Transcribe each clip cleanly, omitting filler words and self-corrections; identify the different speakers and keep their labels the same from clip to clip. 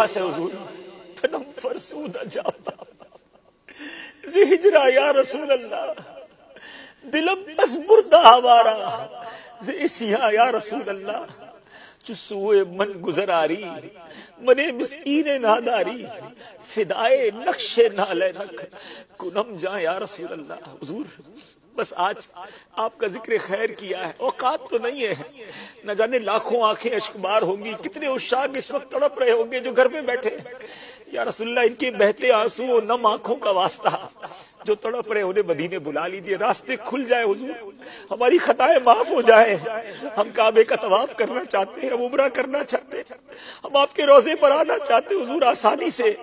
Speaker 1: سے حضور تنم فرسودہ جاتا زہجرہ یا رسول اللہ دلم بس بردہ ہمارا زیسیاں یا رسول اللہ چسوئے من گزراری منے مسکین ناداری فدائے نقش نالے نک کنم جاں یا رسول اللہ. حضور بس آج آپ کا ذکر خیر کیا ہے، اوقات تو نہیں ہے، نہ جانے لاکھوں آنکھیں اشکبار ہوں گی، کتنے عشاق اس وقت تڑپ رہے ہوں گے جو گھر میں بیٹھے. یا رسول اللہ ان کے بہتے آنسو اور نم آنکھوں کا واسطہ جو تڑپ رہے انہیں مدینے بلا لیجئے، راستے کھل جائے حضور، ہماری خطائیں معاف ہو جائیں. ہم کعبے کا طواف کرنا چاہتے ہیں، ہم عمرہ کرنا چاہتے ہیں، ہم آپ کے روضے پر آنا چاہتے ہیں. حضور آسانی سے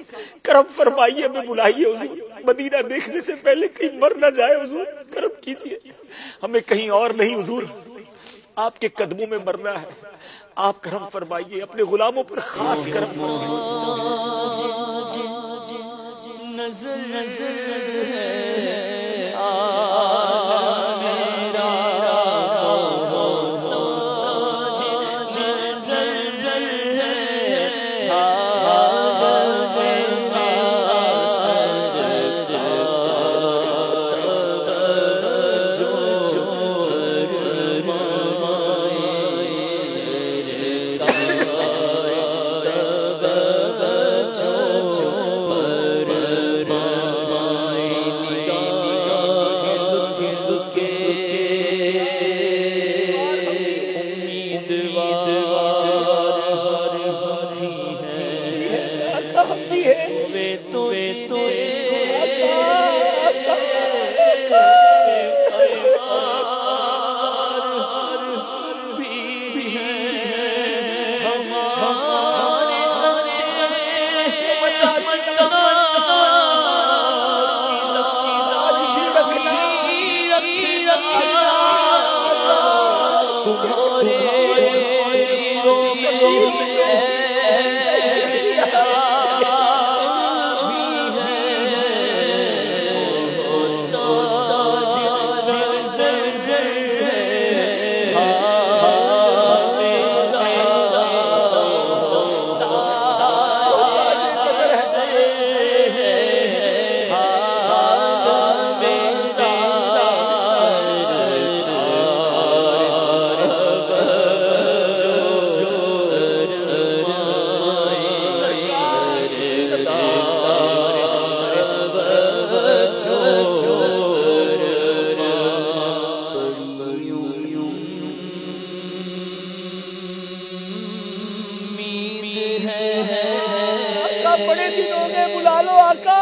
Speaker 1: کرم فرمائیے، ہمیں بلائیے حضور. مدینہ دیکھنے سے پہلے کہیں مر نہ جائے حضور، کرم کیجئے. ہمیں کہیں اور نہیں حضور، آپ کے قدموں میں مرنا ہے. آپ کرم فرمائیے، اپنے غلاموں پر خاص کرم فرمائیے. نظر نظر ہے میرا بڑے دنوں میں بلا لو آقا.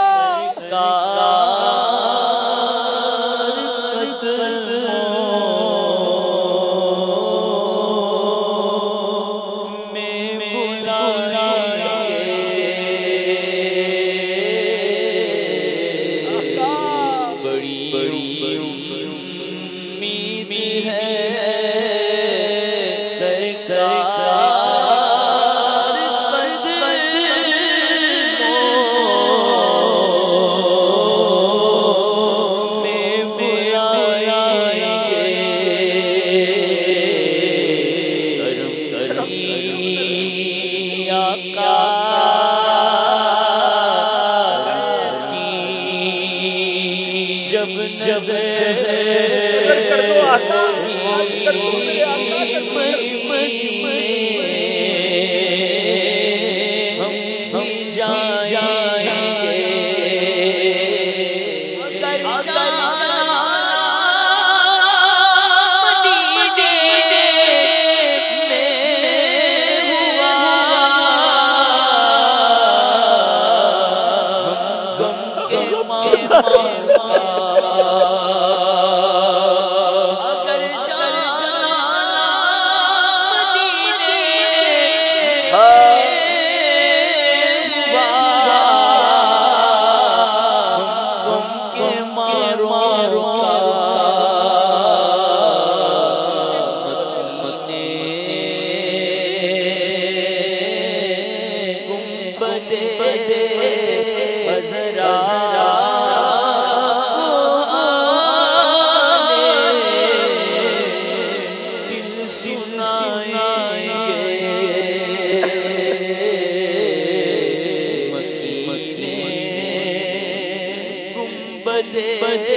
Speaker 2: اگر جانا مدینے غم کے مارو بدے